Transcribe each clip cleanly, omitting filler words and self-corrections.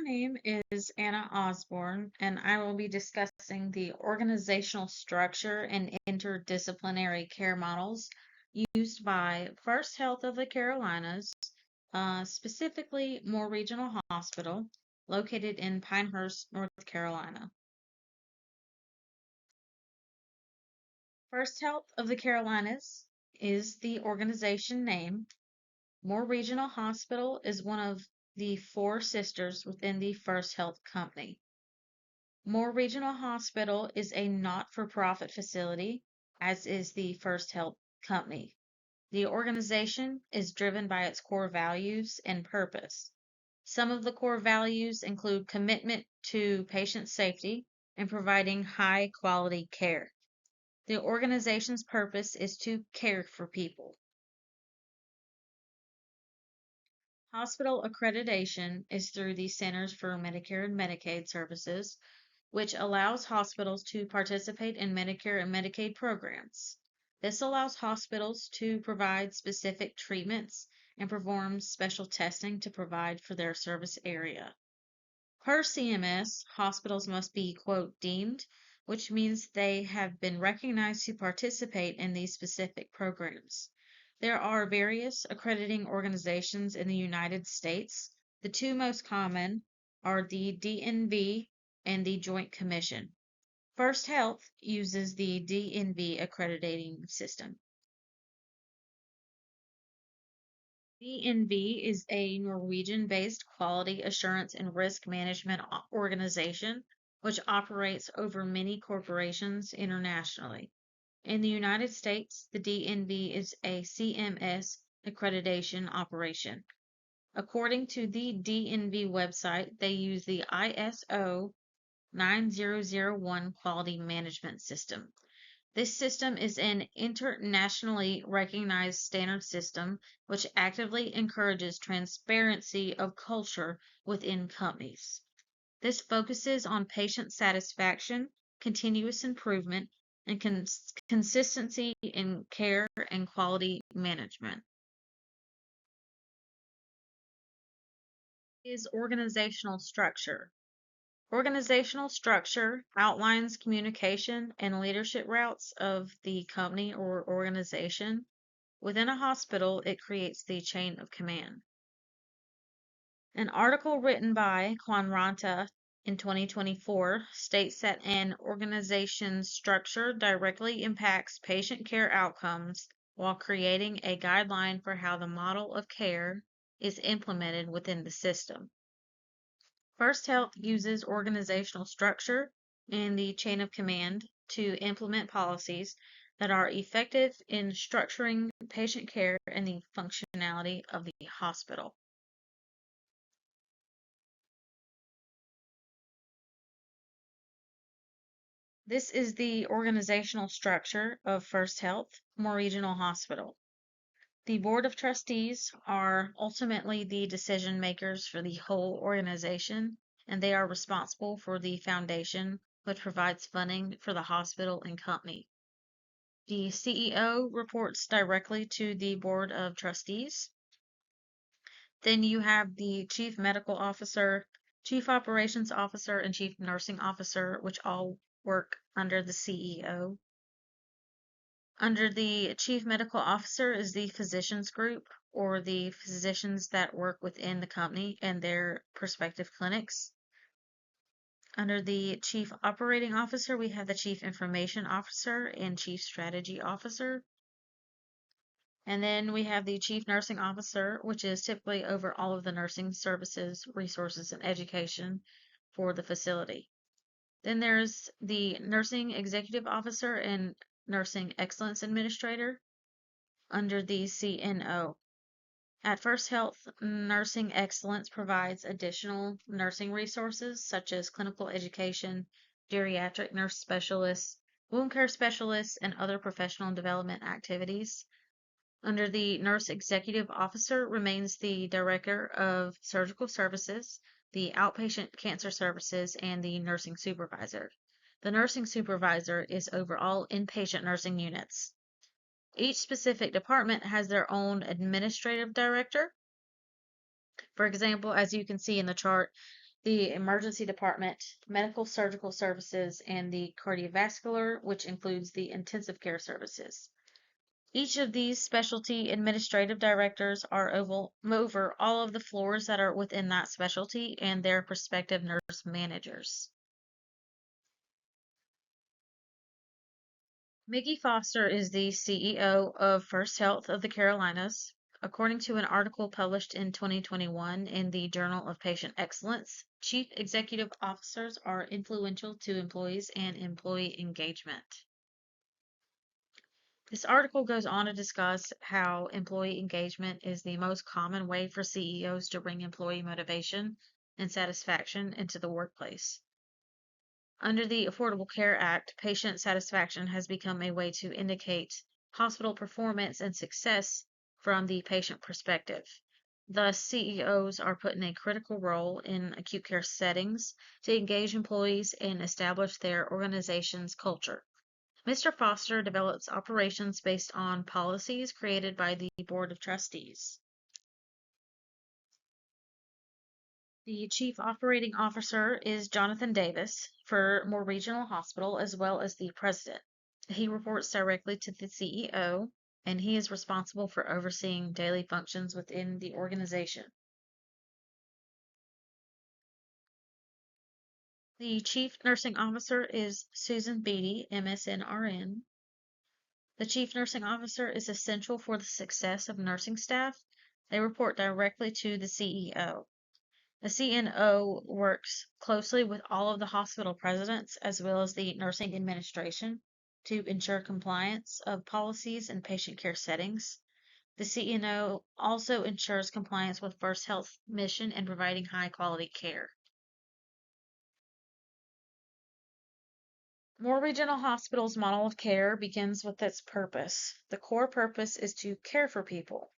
name is Anna Osborne, and I will be discussing the organizational structure and interdisciplinary care models used by First Health of the Carolinas, specifically Moore Regional Hospital, located in Pinehurst, North Carolina. First Health of the Carolinas is the organization name. Moore Regional Hospital is one of the four sisters within the First Health Company. Moore Regional Hospital is a not-for-profit facility, as is the First Health Company. The organization is driven by its core values and purpose. Some of the core values include commitment to patient safety and providing high-quality care. The organization's purpose is to care for people. Hospital accreditation is through the Centers for Medicare and Medicaid Services, which allows hospitals to participate in Medicare and Medicaid programs. This allows hospitals to provide specific treatments and perform special testing to provide for their service area. Per CMS, hospitals must be, quote, deemed, which means they have been recognized to participate in these specific programs. There are various accrediting organizations in the United States. The two most common are the DNV and the Joint Commission. First Health uses the DNV accrediting system. DNV is a Norwegian-based quality assurance and risk management organization which operates over many corporations internationally. In the United States, the DNV is a CMS accreditation operation. According to the DNV website, they use the ISO 9001 quality management system. This system is an internationally recognized standard system which actively encourages transparency of culture within companies. This focuses on patient satisfaction, continuous improvement, and consistency in care and quality management. Is organizational structure. Organizational structure outlines communication and leadership routes of the company or organization. Within a hospital, it creates the chain of command. An article written by Ranta in 2024 states that an organization's structure directly impacts patient care outcomes while creating a guideline for how the model of care is implemented within the system. First Health uses organizational structure and the chain of command to implement policies that are effective in structuring patient care and the functionality of the hospital. This is the organizational structure of First Health, Moore Regional Hospital. The Board of Trustees are ultimately the decision makers for the whole organization, and they are responsible for the foundation, which provides funding for the hospital and company. The CEO reports directly to the Board of Trustees. Then you have the Chief Medical Officer, Chief Operations Officer, and Chief Nursing Officer, which all work under the CEO. Under the Chief Medical Officer is the physicians group, or the physicians that work within the company and their prospective clinics. Under the Chief Operating Officer, we have the Chief Information Officer and Chief Strategy Officer. And then we have the Chief Nursing Officer, which is typically over all of the nursing services, resources, and education for the facility. Then there's the Nursing Executive Officer and Nursing Excellence Administrator under the CNO. At First Health, Nursing Excellence provides additional nursing resources such as clinical education, geriatric nurse specialists, wound care specialists, and other professional development activities. Under the Nurse Executive Officer remains the Director of Surgical Services, the Outpatient Cancer Services, and the Nursing Supervisor. The Nursing Supervisor is over all inpatient nursing units. Each specific department has their own administrative director. For example, as you can see in the chart, the emergency department, medical surgical services, and the cardiovascular, which includes the intensive care services. Each of these specialty administrative directors are over all of the floors that are within that specialty and their prospective nurse managers. Mickey Foster is the CEO of First Health of the Carolinas. According to an article published in 2021 in the Journal of Patient Excellence, chief executive officers are influential to employees and employee engagement. This article goes on to discuss how employee engagement is the most common way for CEOs to bring employee motivation and satisfaction into the workplace. Under the Affordable Care Act, patient satisfaction has become a way to indicate hospital performance and success from the patient perspective. Thus, CEOs are put in a critical role in acute care settings to engage employees and establish their organization's culture. Mr. Foster develops operations based on policies created by the Board of Trustees. The Chief Operating Officer is Jonathan Davis for Moore Regional Hospital, as well as the President. He reports directly to the CEO, and he is responsible for overseeing daily functions within the organization. The Chief Nursing Officer is Susan Beatty, MSNRN. The Chief Nursing Officer is essential for the success of nursing staff. They report directly to the CEO. The CNO works closely with all of the hospital presidents as well as the nursing administration to ensure compliance of policies in patient care settings. The CNO also ensures compliance with First Health mission and providing high quality care. Moore Regional Hospital's model of care begins with its purpose. The core purpose is to care for people.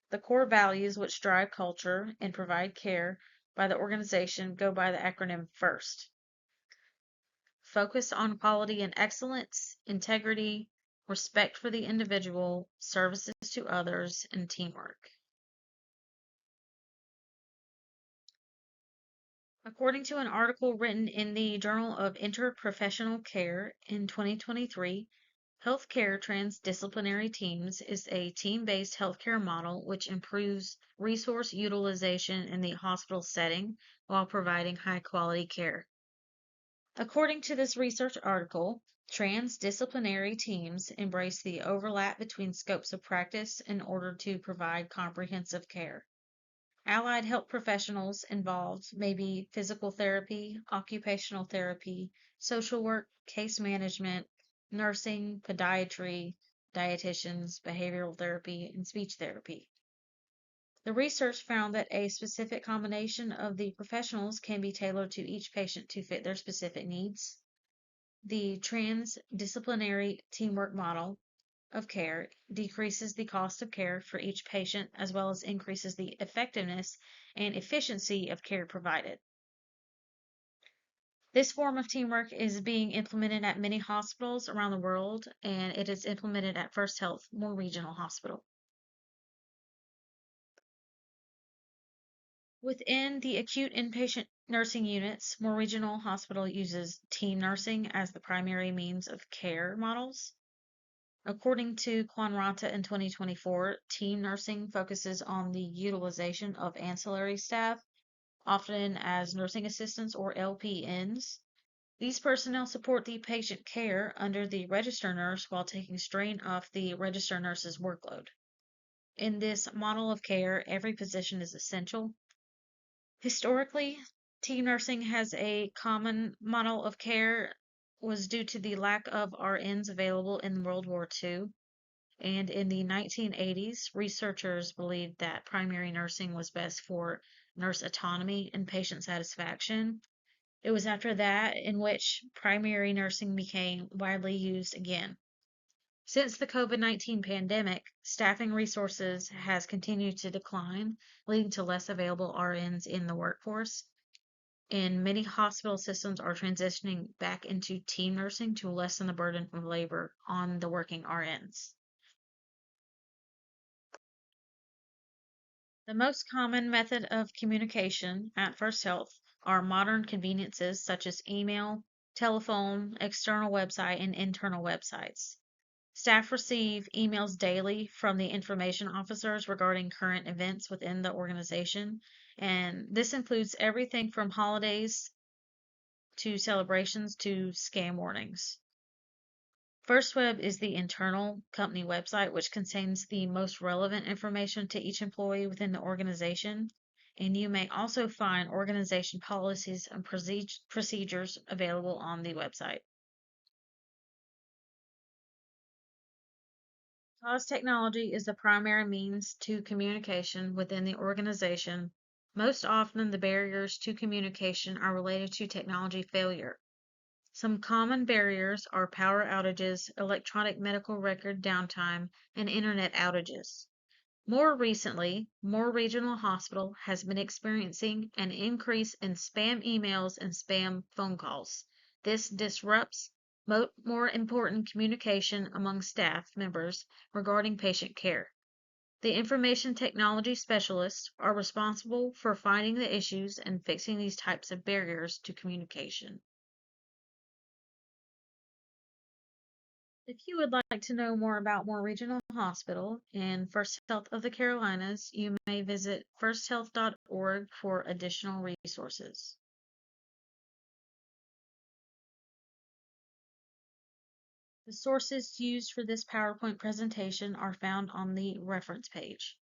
The core values which drive culture and provide care by the organization go by the acronym FIRST. Focus on quality and excellence, integrity, respect for the individual, services to others, and teamwork. According to an article written in the Journal of Interprofessional Care in 2023, Healthcare Transdisciplinary Teams is a team-based healthcare model which improves resource utilization in the hospital setting while providing high-quality care. According to this research article, transdisciplinary teams embrace the overlap between scopes of practice in order to provide comprehensive care. Allied health professionals involved may be physical therapy, occupational therapy, social work, case management, nursing, podiatry, dietitians, behavioral therapy, and speech therapy. The research found that a specific combination of the professionals can be tailored to each patient to fit their specific needs. The transdisciplinary teamwork model of care decreases the cost of care for each patient as well as increases the effectiveness and efficiency of care provided. This form of teamwork is being implemented at many hospitals around the world, and it is implemented at First Health Moore Regional Hospital. Within the acute inpatient nursing units, Moore Regional Hospital uses team nursing as the primary means of care models. According to Quanranta in 2024, team nursing focuses on the utilization of ancillary staff, often as nursing assistants or LPNs. These personnel support the patient care under the register nurse while taking strain off the register nurse's workload. In this model of care, every position is essential. Historically, team nursing has a common model of care was due to the lack of RNs available in World War II. And in the 1980s, researchers believed that primary nursing was best for nurse autonomy and patient satisfaction. It was after that in which primary nursing became widely used again. Since the COVID-19 pandemic, staffing resources has continued to decline, leading to less available RNs in the workforce. And many hospital systems are transitioning back into team nursing to lessen the burden of labor on the working RNs. The most common method of communication at First Health are modern conveniences such as email, telephone, external website, and internal websites. Staff receive emails daily from the information officers regarding current events within the organization, and this includes everything from holidays to celebrations to scam warnings. First Web is the internal company website, which contains the most relevant information to each employee within the organization. And you may also find organization policies and procedures available on the website. Because technology is the primary means to communication within the organization, most often the barriers to communication are related to technology failure. Some common barriers are power outages, electronic medical record downtime, and internet outages. More recently, more regional hospital has been experiencing an increase in spam emails and spam phone calls. This disrupts more important communication among staff members regarding patient care. The information technology specialists are responsible for finding the issues and fixing these types of barriers to communication. If you would like to know more about Moore Regional Hospital and First Health of the Carolinas, you may visit firsthealth.org for additional resources. The sources used for this PowerPoint presentation are found on the reference page.